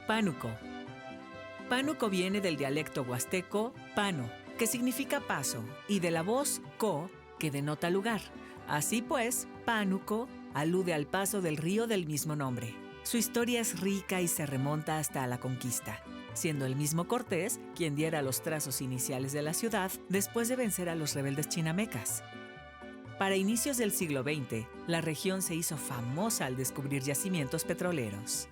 Pánuco. Pánuco viene del dialecto huasteco pano, que significa paso, y de la voz co, que denota lugar. Así pues, Pánuco alude al paso del río del mismo nombre. Su historia es rica y se remonta hasta la conquista, siendo el mismo Cortés quien diera los trazos iniciales de la ciudad después de vencer a los rebeldes chinamecas. Para inicios del siglo XX, la región se hizo famosa al descubrir yacimientos petroleros.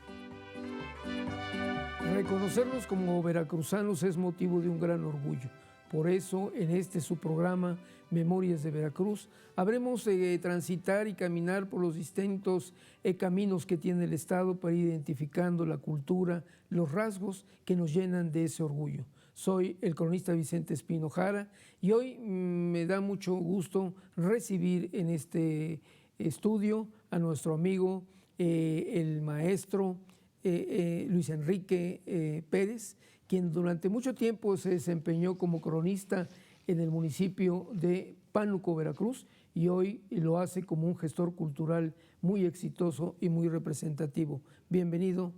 Reconocernos como veracruzanos es motivo de un gran orgullo. Por eso, en este su programa, Memorias de Veracruz, habremos de transitar y caminar por los distintos caminos que tiene el Estado para ir identificando la cultura, los rasgos que nos llenan de ese orgullo. Soy el cronista Vicente Espino Jara y hoy me da mucho gusto recibir en este estudio a nuestro amigo, el maestro Luis Enrique Pérez, quien durante mucho tiempo se desempeñó como cronista en el municipio de Pánuco, Veracruz, y hoy lo hace como un gestor cultural muy exitoso y muy representativo. Bienvenido,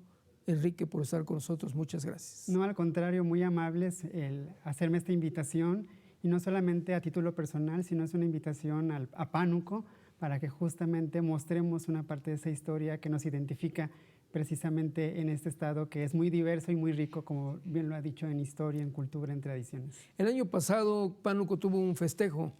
Enrique, por estar con nosotros. Muchas gracias. No, al contrario, muy amables el hacerme esta invitación, y no solamente a título personal, sino es una invitación a Pánuco para que justamente mostremos una parte de esa historia que nos identifica precisamente en este estado que es muy diverso y muy rico, como bien lo ha dicho, en historia, en cultura, en tradiciones. El año pasado Pánuco tuvo un festejo,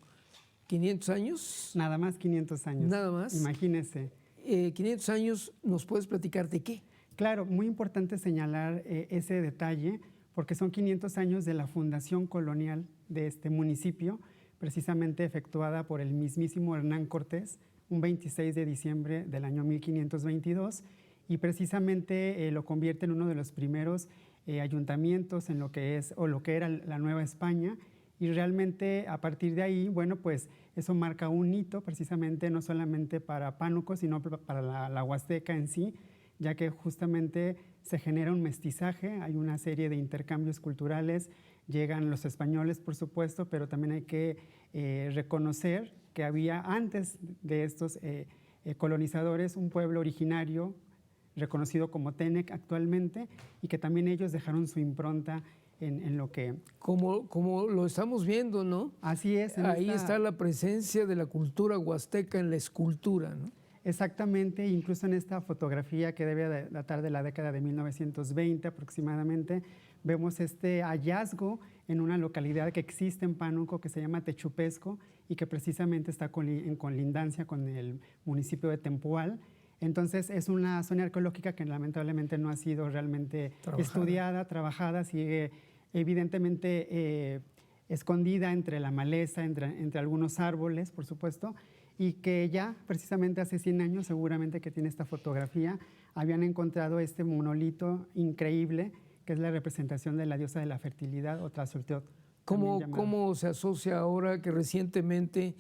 500 años. Nada más 500 años. Nada más. Imagínese. 500 años, ¿nos puedes platicar de qué? Claro, muy importante señalar ese detalle, porque son 500 años de la fundación colonial de este municipio, precisamente efectuada por el mismísimo Hernán Cortés, un 26 de diciembre del año 1522, y precisamente lo convierte en uno de los primeros ayuntamientos en lo que es o lo que era la Nueva España, y realmente a partir de ahí, bueno, pues eso marca un hito precisamente no solamente para Pánuco, sino para la Huasteca en sí, ya que justamente se genera un mestizaje, hay una serie de intercambios culturales, llegan los españoles, por supuesto, pero también hay que reconocer que había antes de estos colonizadores un pueblo originario reconocido como Tenec actualmente, y que también ellos dejaron su impronta en lo que... Como lo estamos viendo, ¿no? Así es. Ahí está la presencia de la cultura huasteca en la escultura, ¿no? Exactamente, incluso en esta fotografía que debe datar de la década de 1920 aproximadamente, vemos este hallazgo en una localidad que existe en Pánuco que se llama Techupesco y que precisamente está en colindancia con el municipio de Tempoal. Entonces es una zona arqueológica que lamentablemente no ha sido realmente estudiada, trabajada, sigue evidentemente escondida entre la maleza, entre algunos árboles, por supuesto, y que ya precisamente hace 100 años, seguramente que tiene esta fotografía, habían encontrado este monolito increíble, que es la representación de la diosa de la fertilidad, o Tlazolteotl. ¿Cómo se asocia ahora que recientemente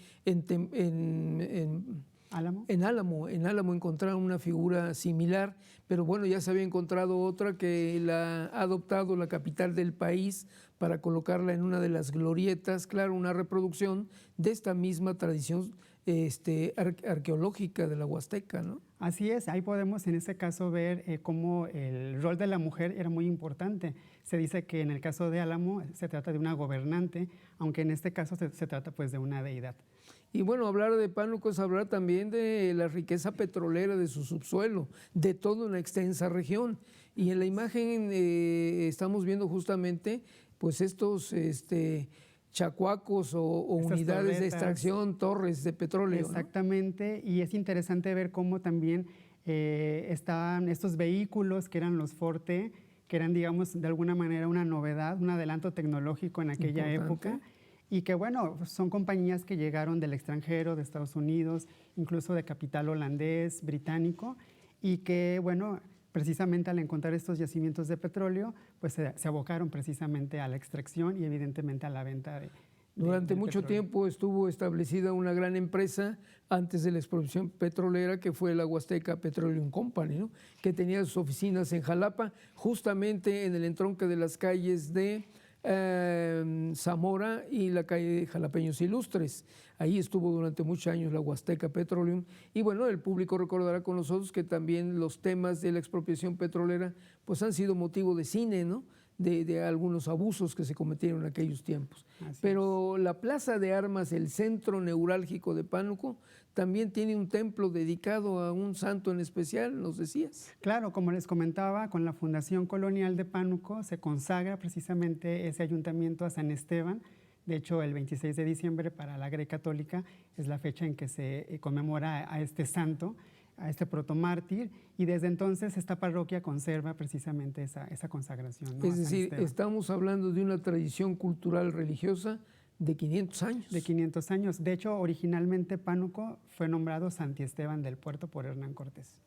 ¿Álamo? En Álamo encontraron una figura similar, pero bueno, ya se había encontrado otra que la ha adoptado la capital del país para colocarla en una de las glorietas, claro, una reproducción de esta misma tradición arqueológica de la Huasteca, ¿no? Así es, ahí podemos en ese caso ver cómo el rol de la mujer era muy importante. Se dice que en el caso de Álamo se trata de una gobernante, aunque en este caso se trata pues de una deidad. Y bueno, hablar de Pánuco es hablar también de la riqueza petrolera de su subsuelo, de toda una extensa región. Y en la imagen estamos viendo justamente pues estos chacuacos o unidades de extracción, torres de petróleo. Exactamente, ¿no? Y es interesante ver cómo también estaban estos vehículos que eran los Forte, que eran, digamos, de alguna manera una novedad, un adelanto tecnológico en aquella época, y que, bueno, son compañías que llegaron del extranjero, de Estados Unidos, incluso de capital holandés, británico, y que, bueno, precisamente al encontrar estos yacimientos de petróleo, pues se abocaron precisamente a la extracción y evidentemente a la venta de Durante mucho petróleo. tiempo estuvo establecida una gran empresa antes de la explotación petrolera, que fue la Huasteca Petroleum Company, ¿no? Que tenía sus oficinas en Jalapa, justamente en el entronque de las calles de Zamora y la calle de Jalapeños Ilustres. Ahí estuvo durante muchos años la Huasteca Petroleum. Y bueno, el público recordará con nosotros que también los temas de la expropiación petrolera pues han sido motivo de cine, ¿no? De algunos abusos que se cometieron en aquellos tiempos. Pero la Plaza de Armas, el centro neurálgico de Pánuco, también tiene un templo dedicado a un santo en especial, nos decías. Claro, como les comentaba, con la Fundación Colonial de Pánuco se consagra precisamente ese ayuntamiento a San Esteban. De hecho, el 26 de diciembre para la Grey Católica es la fecha en que se conmemora a este santo, a este protomártir, y desde entonces esta parroquia conserva precisamente esa consagración, ¿no? Es decir, estamos hablando de una tradición cultural religiosa de 500 años. De 500 años. De hecho, originalmente Pánuco fue nombrado Santi Esteban del Puerto por Hernán Cortés.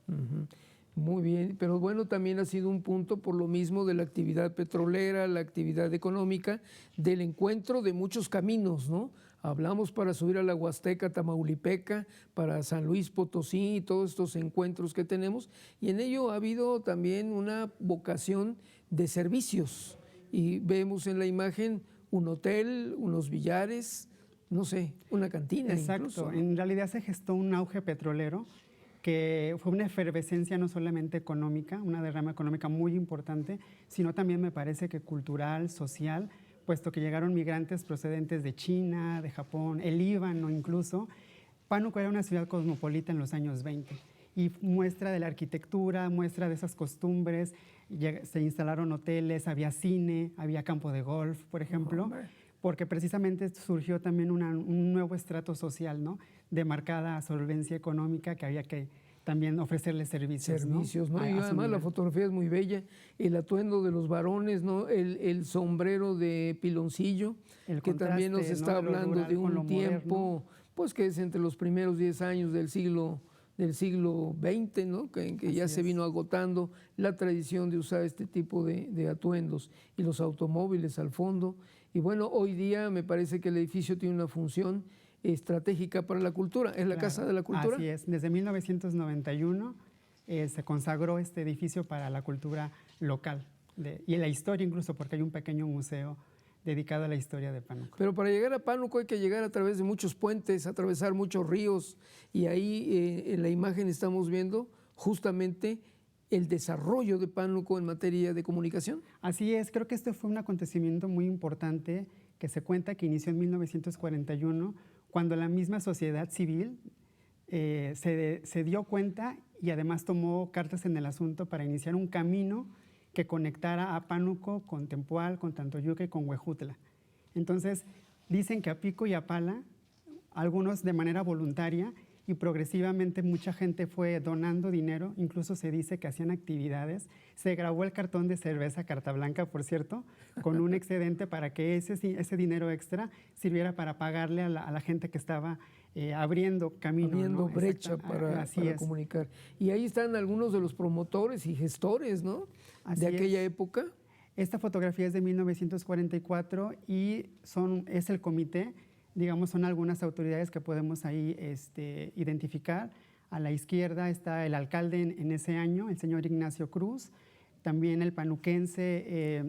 Muy bien, pero bueno, también ha sido un punto por lo mismo de la actividad petrolera, la actividad económica, del encuentro de muchos caminos, ¿no? Hablamos para subir a la Huasteca Tamaulipeca, para San Luis Potosí y todos estos encuentros que tenemos, y en ello ha habido también una vocación de servicios, y vemos en la imagen un hotel, unos billares, no sé, una cantina. Exacto, incluso, ¿no? En realidad se gestó un auge petrolero que fue una efervescencia no solamente económica, una derrama económica muy importante, sino también me parece que cultural, social, puesto que llegaron migrantes procedentes de China, de Japón, el Líbano incluso. Pánuco era una ciudad cosmopolita en los años 20 y muestra de la arquitectura, muestra de esas costumbres. Se instalaron hoteles, había cine, había campo de golf, por ejemplo, porque precisamente surgió también un nuevo estrato social, ¿no? De marcada solvencia económica que había que también ofrecerles servicios, ¿no? Y además la fotografía es muy bella, el atuendo de los varones, ¿no? El sombrero de piloncillo, que también nos está hablando de un tiempo, pues que es entre los primeros 10 años del siglo XX, ¿no? que ya se vino agotando la tradición de usar este tipo de atuendos, y los automóviles al fondo. Y bueno, hoy día me parece que el edificio tiene una función estratégica para la cultura. ¿Es la Casa de la Cultura? Así es. Desde 1991 se consagró este edificio para la cultura local y la historia incluso, porque hay un pequeño museo dedicado a la historia de Pánuco. Pero para llegar a Pánuco hay que llegar a través de muchos puentes, atravesar muchos ríos, y ahí en la imagen estamos viendo justamente el desarrollo de Pánuco en materia de comunicación. Así es, creo que este fue un acontecimiento muy importante que se cuenta que inició en 1941, cuando la misma sociedad civil se dio cuenta y además tomó cartas en el asunto para iniciar un camino que conectara a Pánuco con Tempoal, con Tantoyuca y con Huejutla. Entonces, dicen que a pico y a pala, algunos de manera voluntaria, y progresivamente mucha gente fue donando dinero, incluso se dice que hacían actividades. Se grabó el cartón de cerveza Carta Blanca, por cierto, con un excedente para que ese dinero extra sirviera para pagarle a la gente que estaba abriendo camino. Abriendo, ¿no? Brecha para comunicar. Y ahí están algunos de los promotores y gestores, ¿no? De aquella época. Esta fotografía es de 1944 y es el comité. Digamos, son algunas autoridades que podemos ahí identificar. A la izquierda está el alcalde en ese año, el señor Ignacio Cruz, también el panuquense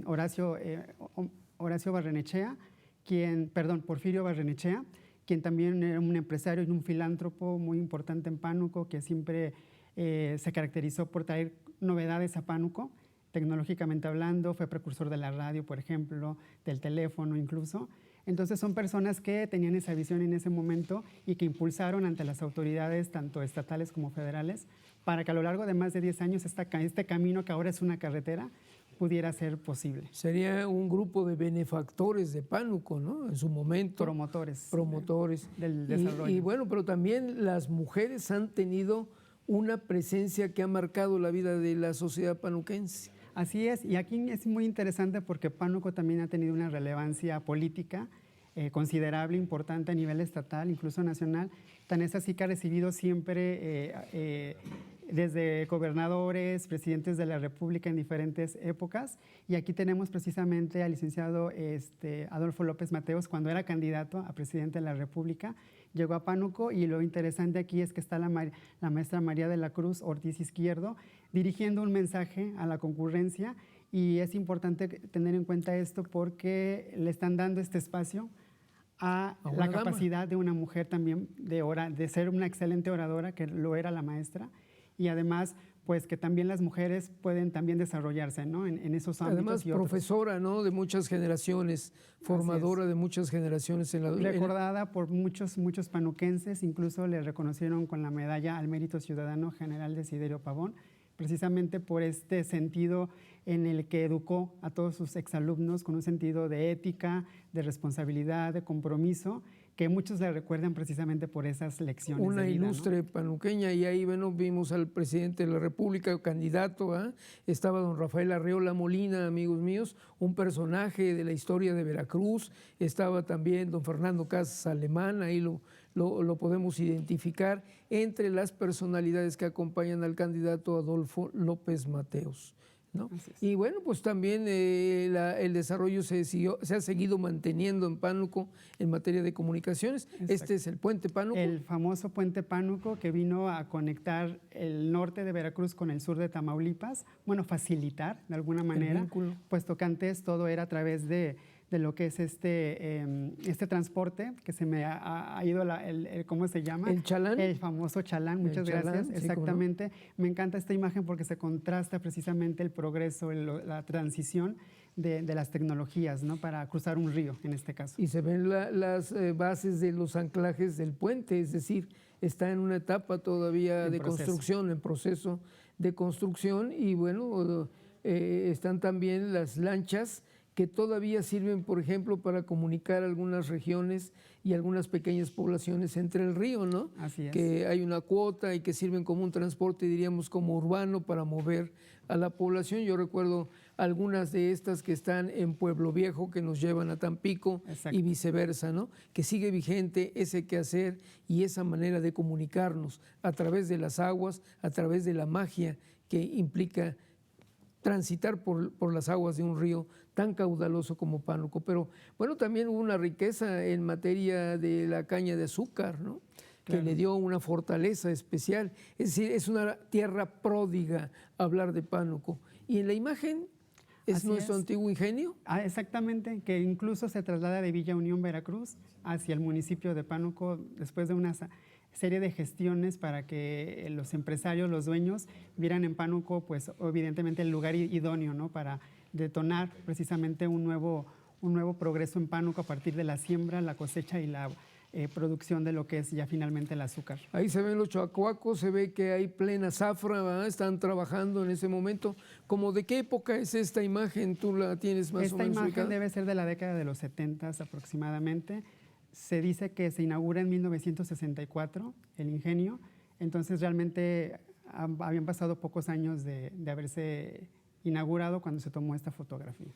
Porfirio Barrenechea, quien también era un empresario y un filántropo muy importante en Pánuco, que siempre se caracterizó por traer novedades a Pánuco, tecnológicamente hablando. Fue precursor de la radio, por ejemplo, del teléfono incluso. Entonces son personas que tenían esa visión en ese momento y que impulsaron ante las autoridades, tanto estatales como federales, para que a lo largo de más de 10 años este camino, que ahora es una carretera, pudiera ser posible. Sería un grupo de benefactores de Pánuco, ¿no? En su momento. Promotores. Del desarrollo. Y bueno, pero también las mujeres han tenido una presencia que ha marcado la vida de la sociedad panuquense. Así es, y aquí es muy interesante porque Pánuco también ha tenido una relevancia política considerable, importante a nivel estatal, incluso nacional. Tan es así que ha recibido siempre desde gobernadores, presidentes de la República en diferentes épocas. Y aquí tenemos precisamente al licenciado Adolfo López Mateos, cuando era candidato a presidente de la República, llegó a Pánuco, y lo interesante aquí es que está la maestra María de la Cruz Ortiz Izquierdo dirigiendo un mensaje a la concurrencia, y es importante tener en cuenta esto porque le están dando este espacio a la capacidad de una mujer también de ser una excelente oradora, que lo era la maestra, y además pues que también las mujeres pueden también desarrollarse, ¿no? en esos ámbitos. Además, profesora, ¿no? De muchas generaciones, formadora de muchas generaciones en la... Recordada por muchos panuquenses, incluso le reconocieron con la medalla al Mérito Ciudadano General Desiderio Pavón, precisamente por este sentido en el que educó a todos sus exalumnos con un sentido de ética, de responsabilidad, de compromiso, que muchos le recuerdan precisamente por esas lecciones Una de vida, ilustre, ¿no? panuqueña, y ahí vimos al presidente de la República, candidato, estaba don Rafael Arreola Molina, amigos míos, un personaje de la historia de Veracruz, estaba también don Fernando Casas Alemán, ahí lo podemos identificar entre las personalidades que acompañan al candidato Adolfo López Mateos, ¿no? Y bueno, pues también el desarrollo se ha seguido manteniendo en Pánuco en materia de comunicaciones. Exacto. Este es el puente Pánuco. El famoso puente Pánuco, que vino a conectar el norte de Veracruz con el sur de Tamaulipas, bueno, facilitar de alguna manera, puesto que antes todo era a través de lo que es este transporte, que se me ha ido ¿cómo se llama? El chalán. El famoso chalán, muchas gracias. Sí, exactamente. No. Me encanta esta imagen porque se contrasta precisamente el progreso, la transición de las tecnologías, ¿no? Para cruzar un río, en este caso. Y se ven las bases de los anclajes del puente, es decir, está en una etapa todavía de construcción, en proceso de construcción, y bueno, están también las lanchas que todavía sirven, por ejemplo, para comunicar algunas regiones y algunas pequeñas poblaciones entre el río, ¿no? Así es. Que hay una cuota y que sirven como un transporte, diríamos, como urbano para mover a la población. Yo recuerdo algunas de estas que están en Pueblo Viejo, que nos llevan a Tampico. Exacto. Y viceversa, ¿no? Que sigue vigente ese quehacer y esa manera de comunicarnos a través de las aguas, a través de la magia que implica transitar por las aguas de un río tan caudaloso como Pánuco. Pero bueno, también hubo una riqueza en materia de la caña de azúcar, ¿no? Claro. Que le dio una fortaleza especial. Es decir, es una tierra pródiga hablar de Pánuco. Y en la imagen es nuestro antiguo ingenio. Exactamente, que incluso se traslada de Villa Unión, Veracruz, hacia el municipio de Pánuco después de una serie de gestiones para que los empresarios, los dueños, vieran en Pánuco, pues evidentemente el lugar idóneo, ¿no? Para detonar precisamente un nuevo progreso en Pánuco a partir de la siembra, la cosecha y la producción de lo que es ya finalmente el azúcar. Ahí se ven los choacuacos, se ve que hay plena zafra, ¿verdad? Están trabajando en ese momento. ¿Cómo de qué época es esta imagen? ¿Tú la tienes más o menos ubicada? Esta imagen debe ser de la década de los 70 aproximadamente. Se dice que se inaugura en 1964 el ingenio, entonces realmente habían pasado pocos años de haberse inaugurado cuando se tomó esta fotografía.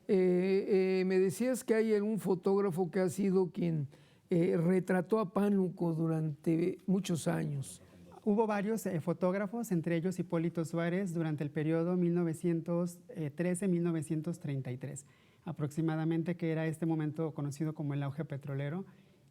Me decías que hay un fotógrafo que ha sido quien retrató a Pánuco durante muchos años. Hubo varios fotógrafos, entre ellos Hipólito Suárez, durante el periodo 1913-1933. Aproximadamente, que era este momento conocido como el auge petrolero,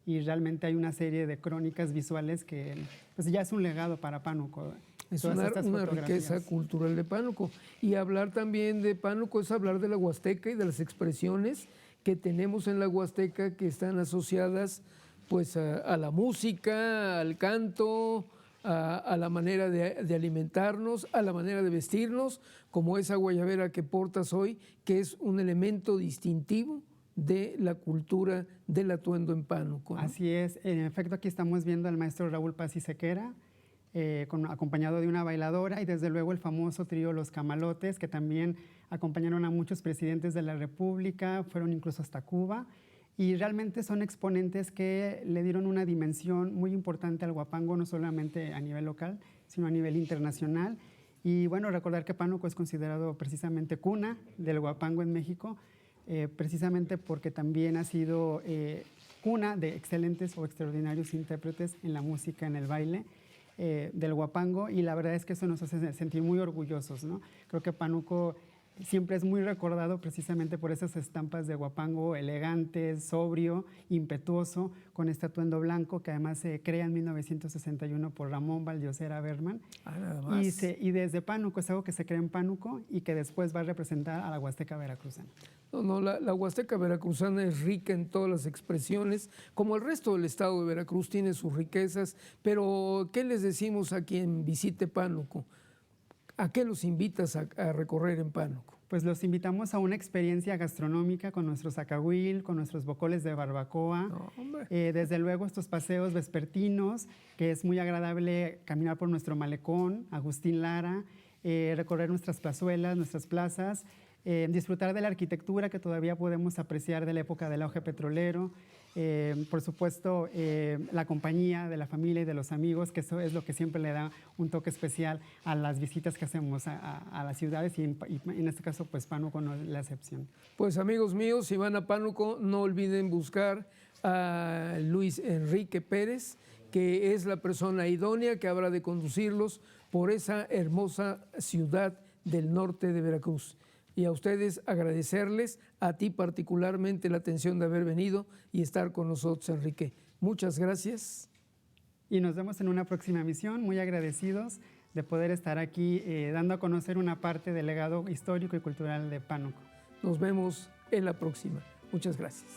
y realmente hay una serie de crónicas visuales que pues ya es un legado para Pánuco. Es una riqueza cultural de Pánuco. Y hablar también de Pánuco es hablar de la Huasteca y de las expresiones que tenemos en la Huasteca que están asociadas pues a la música, al canto, a la manera de alimentarnos, a la manera de vestirnos, como esa guayabera que portas hoy, que es un elemento distintivo de la cultura del atuendo en Pánuco, ¿no? Así es. En efecto, aquí estamos viendo al maestro Raúl Paz y Sequera, acompañado de una bailadora, y desde luego el famoso trío Los Camalotes, que también acompañaron a muchos presidentes de la República, fueron incluso hasta Cuba. Y realmente son exponentes que le dieron una dimensión muy importante al huapango, no solamente a nivel local, sino a nivel internacional. Y bueno, recordar que Pánuco es considerado precisamente cuna del huapango en México, precisamente porque también ha sido cuna de excelentes o extraordinarios intérpretes en la música, en el baile. del huapango, y la verdad es que eso nos hace sentir muy orgullosos, ¿no? Creo que Pánuco siempre es muy recordado precisamente por esas estampas de huapango elegantes, sobrio, impetuoso, con este atuendo blanco que además se crea en 1961 por Ramón Valdiosera Berman. Nada más. Y desde Pánuco, es algo que se crea en Pánuco y que después va a representar a la Huasteca veracruzana. No, la Huasteca veracruzana es rica en todas las expresiones, como el resto del estado de Veracruz tiene sus riquezas, pero ¿qué les decimos a quien visite Pánuco? ¿A qué los invitas a recorrer en Pánuco? Pues los invitamos a una experiencia gastronómica con nuestros acahuil, con nuestros bocoles de barbacoa. No, hombre. Desde luego estos paseos vespertinos, que es muy agradable caminar por nuestro malecón, Agustín Lara, recorrer nuestras plazuelas, nuestras plazas, disfrutar de la arquitectura que todavía podemos apreciar de la época del auge petrolero. Por supuesto, la compañía de la familia y de los amigos, que eso es lo que siempre le da un toque especial a las visitas que hacemos a las ciudades, y en este caso, pues Pánuco no es la excepción. Pues amigos míos, si van a Pánuco, no olviden buscar a Luis Enrique Pérez, que es la persona idónea que habrá de conducirlos por esa hermosa ciudad del norte de Veracruz. Y a ustedes agradecerles, a ti particularmente, la atención de haber venido y estar con nosotros, Enrique. Muchas gracias. Y nos vemos en una próxima emisión, muy agradecidos de poder estar aquí dando a conocer una parte del legado histórico y cultural de Pánuco. Nos vemos en la próxima. Muchas gracias.